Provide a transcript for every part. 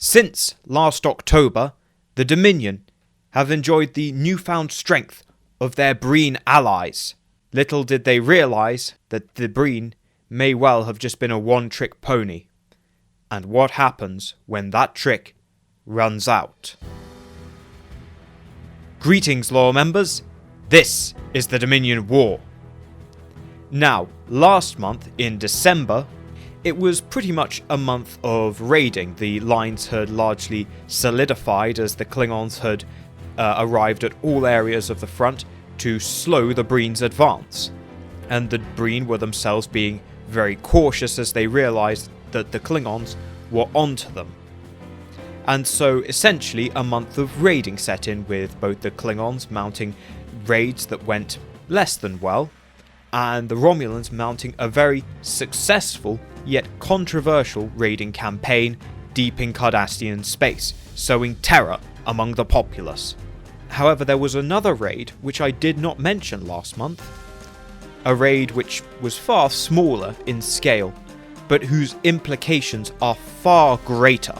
Since last October, the Dominion have enjoyed the newfound strength of their Breen allies. Little did they realise that the Breen may well have just been a one-trick pony. And what happens when that trick runs out? Greetings, lore members. This is the Dominion War. Now, last month in December, it was pretty much a month of raiding. The lines had largely solidified as the Klingons had arrived at all areas of the front to slow the Breen's advance. And the Breen were themselves being very cautious as they realised that the Klingons were onto them. And so essentially a month of raiding set in, with both the Klingons mounting raids that went less than well, and the Romulans mounting a very successful yet controversial raiding campaign deep in Cardassian space, sowing terror among the populace. However, there was another raid which I did not mention last month, a raid which was far smaller in scale, but whose implications are far greater,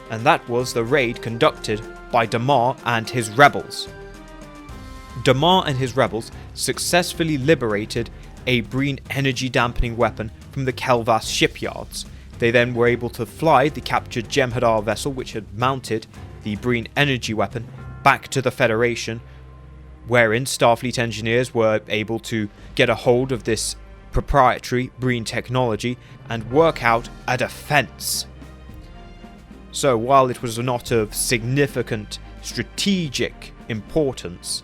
and that was the raid conducted by Damar and his rebels. Damar and his rebels successfully liberated a Breen energy dampening weapon from the Kelvas shipyards. They then were able to fly the captured Jem'hadar vessel which had mounted the Breen energy weapon back to the Federation, wherein Starfleet engineers were able to get a hold of this proprietary Breen technology and work out a defense. So while it was not of significant strategic importance,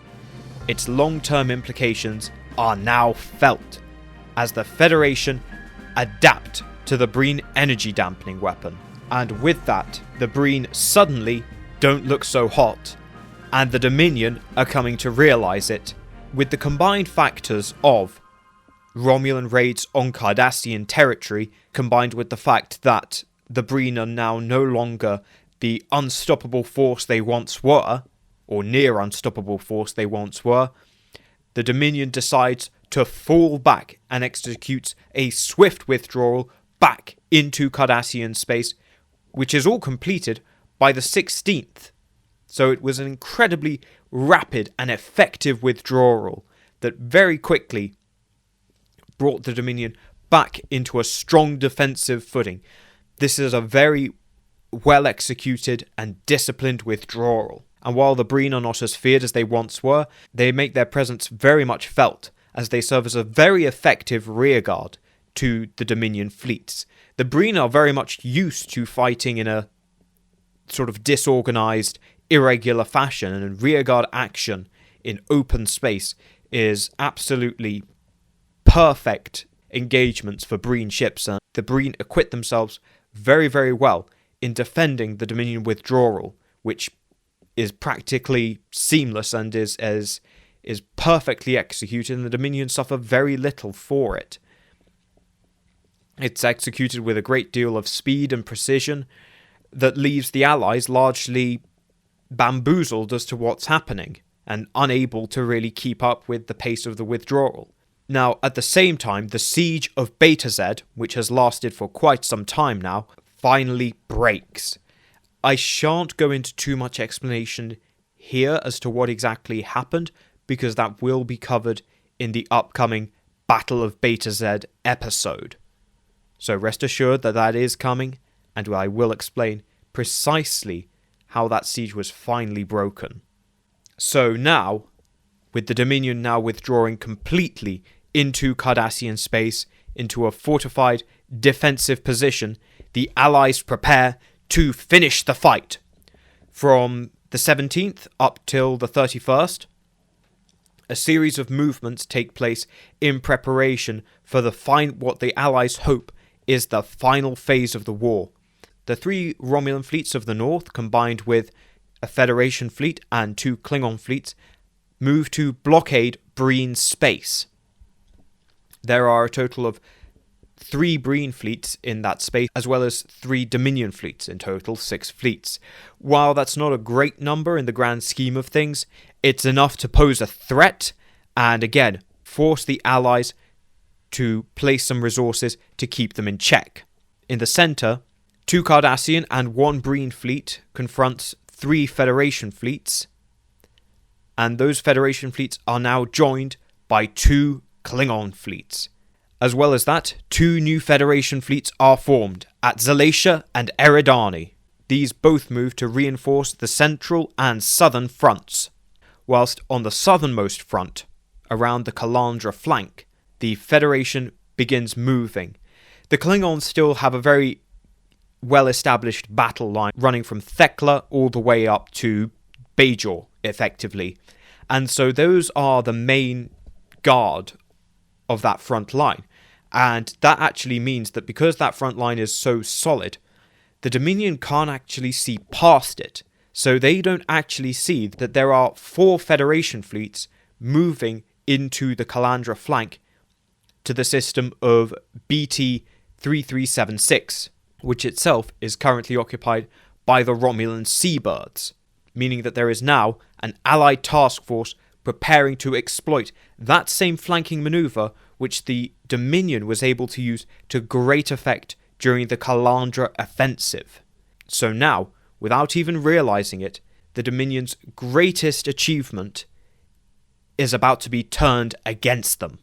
its long-term implications are now felt as the Federation adapt to the Breen energy dampening weapon. And with that, the Breen suddenly don't look so hot, and the Dominion are coming to realise it. With the combined factors of Romulan raids on Cardassian territory, combined with the fact that the Breen are now no longer the unstoppable force they once were, or near unstoppable force they once were, the Dominion decides to fall back and executes a swift withdrawal back into Cardassian space, which is all completed by the 16th. So it was an incredibly rapid and effective withdrawal that very quickly brought the Dominion back into a strong defensive footing. This is a very well executed and disciplined withdrawal. And while the Breen are not as feared as they once were, they make their presence very much felt, as they serve as a very effective rearguard to the Dominion fleets. The Breen are very much used to fighting in a sort of disorganised, irregular fashion, and rearguard action in open space is absolutely perfect engagements for Breen ships, and the Breen acquit themselves very, very well in defending the Dominion withdrawal, which is practically seamless and is perfectly executed, and the Dominion suffer very little for it. It's executed with a great deal of speed and precision that leaves the Allies largely bamboozled as to what's happening and unable to really keep up with the pace of the withdrawal. Now, at the same time, the siege of Beta Z, which has lasted for quite some time now, finally breaks. I shan't go into too much explanation here as to what exactly happened, because that will be covered in the upcoming Battle of Beta Z episode. So rest assured that that is coming, and I will explain precisely how that siege was finally broken. So now, with the Dominion now withdrawing completely into Cardassian space, into a fortified defensive position, the Allies prepare to finish the fight. From the 17th up till the 31st, a series of movements take place in preparation for what the Allies hope is the final phase of the war. The 3 Romulan fleets of the north, combined with a Federation fleet and 2 Klingon fleets, move to blockade Breen space. There are a total of 3 Breen fleets in that space, as well as 3 Dominion fleets, in total 6 fleets. While that's not a great number in the grand scheme of things, it's enough to pose a threat, and again, force the Allies to place some resources to keep them in check. In the centre, 2 Cardassian and 1 Breen fleet confront 3 Federation fleets, and those Federation fleets are now joined by 2 Klingon fleets. As well as that, 2 new Federation fleets are formed at Zalatia and Eridani. These both move to reinforce the central and southern fronts, whilst on the southernmost front, around the Calandra flank, the Federation begins moving. The Klingons still have a very well-established battle line running from Thekla all the way up to Bajor, effectively. And so those are the main guard of that front line. And that actually means that because that front line is so solid, the Dominion can't actually see past it. So they don't actually see that there are 4 Federation fleets moving into the Calandra flank to the system of BT 3376, which itself is currently occupied by the Romulan Seabirds, meaning that there is now an Allied task force preparing to exploit that same flanking maneuver which the Dominion was able to use to great effect during the Calandra offensive. So now, without even realizing it, the Dominion's greatest achievement is about to be turned against them.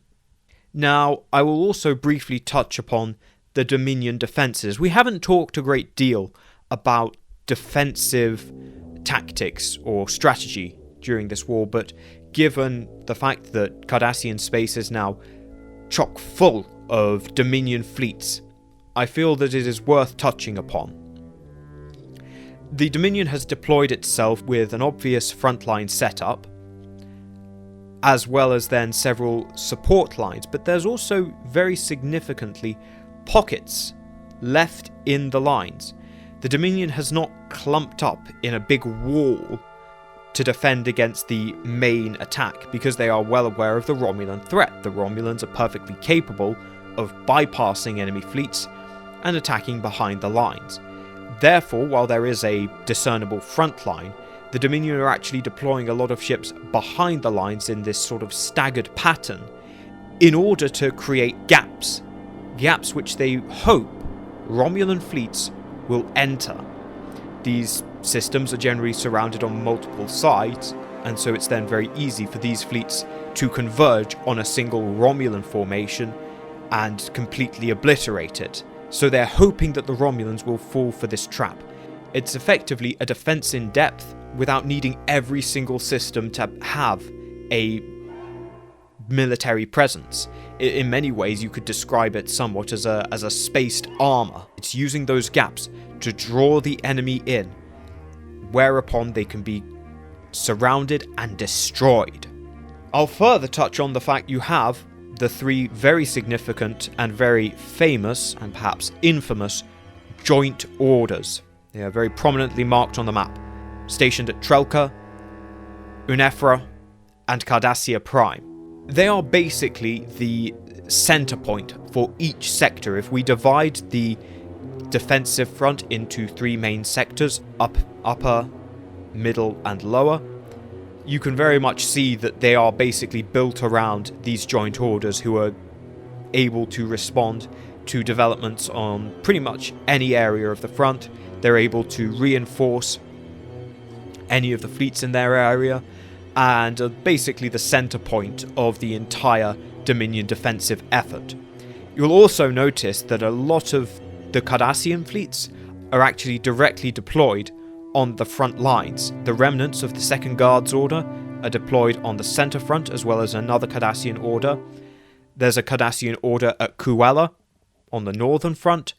Now, I will also briefly touch upon the Dominion defences. We haven't talked a great deal about defensive tactics or strategy during this war, but given the fact that Cardassian space is now chock full of Dominion fleets, I feel that it is worth touching upon. The Dominion has deployed itself with an obvious frontline setup, as well as then several support lines, but there's also very significantly pockets left in the lines. The Dominion has not clumped up in a big wall to defend against the main attack, because they are well aware of the Romulan threat. The Romulans are perfectly capable of bypassing enemy fleets and attacking behind the lines. Therefore, while there is a discernible front line, the Dominion are actually deploying a lot of ships behind the lines in this sort of staggered pattern in order to create gaps which they hope Romulan fleets will enter. These systems are generally surrounded on multiple sides, and so it's then very easy for these fleets to converge on a single Romulan formation and completely obliterate it. So they're hoping that the Romulans will fall for this trap. It's effectively a defense in depth without needing every single system to have a military presence. In many ways, you could describe it somewhat as a spaced armor. It's using those gaps to draw the enemy in, whereupon they can be surrounded and destroyed. I'll further touch on the fact you have the 3 very significant and very famous, and perhaps infamous, joint orders. They are very prominently marked on the map, stationed at Trelka, Unefra, and Cardassia Prime. They are basically the center point for each sector. If we divide the defensive front into 3 main sectors, upper, middle, and lower, you can very much see that they are basically built around these joint orders who are able to respond to developments on pretty much any area of the front. They're able to reinforce any of the fleets in their area, and are basically the center point of the entire Dominion defensive effort. You'll also notice that a lot of the Cardassian fleets are actually directly deployed on the front lines. The remnants of the Second Guards Order are deployed on the center front, as well as another Cardassian order. There's a Cardassian order at Kuala on the northern front,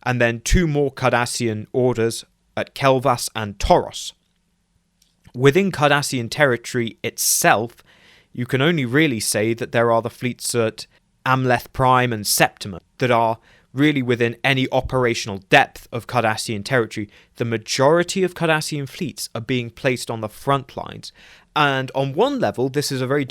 and then 2 more Cardassian orders at Kelvas and Toros. Within Cardassian territory itself, you can only really say that there are the fleets at Amleth Prime and Septima that are really within any operational depth of Cardassian territory. The majority of Cardassian fleets are being placed on the front lines, and on one level this is a very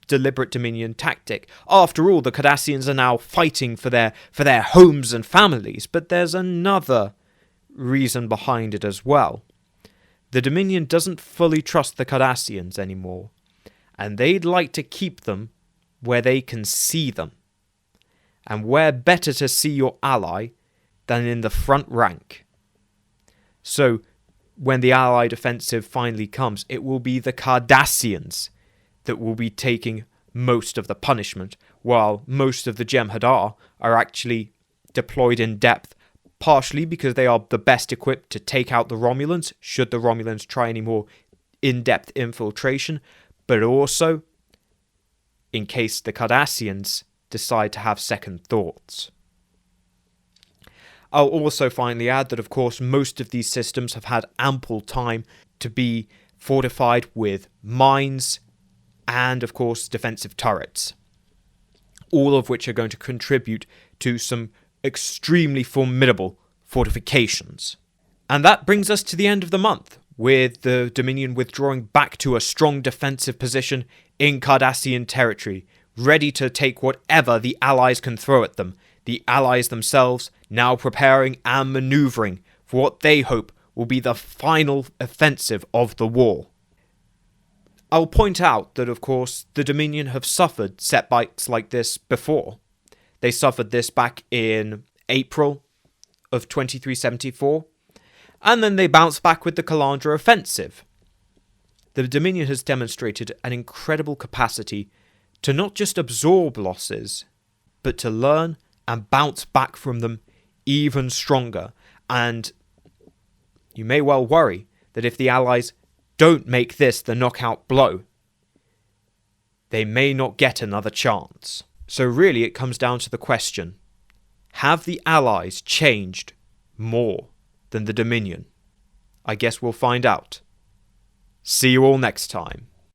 deliberate Dominion tactic. After all, the Cardassians are now fighting for their homes and families, but there's another reason behind it as well. The Dominion doesn't fully trust the Cardassians anymore, and they'd like to keep them where they can see them. And where better to see your ally than in the front rank? So when the Allied offensive finally comes, it will be the Cardassians that will be taking most of the punishment, while most of the Jem'hadar are actually deployed in depth, partially because they are the best equipped to take out the Romulans, should the Romulans try any more in-depth infiltration, but also in case the Cardassians decide to have second thoughts. I'll also finally add that, of course, most of these systems have had ample time to be fortified with mines and, of course, defensive turrets, all of which are going to contribute to some extremely formidable fortifications. And that brings us to the end of the month, with the Dominion withdrawing back to a strong defensive position in Cardassian territory, ready to take whatever the Allies can throw at them, the Allies themselves now preparing and manoeuvring for what they hope will be the final offensive of the war. I'll point out that, of course, the Dominion have suffered setbacks like this before. They suffered this back in April of 2374, and then they bounced back with the Calandra offensive. The Dominion has demonstrated an incredible capacity to not just absorb losses, but to learn and bounce back from them even stronger. And you may well worry that if the Allies don't make this the knockout blow, they may not get another chance. So really it comes down to the question, have the Allies changed more than the Dominion? I guess we'll find out. See you all next time.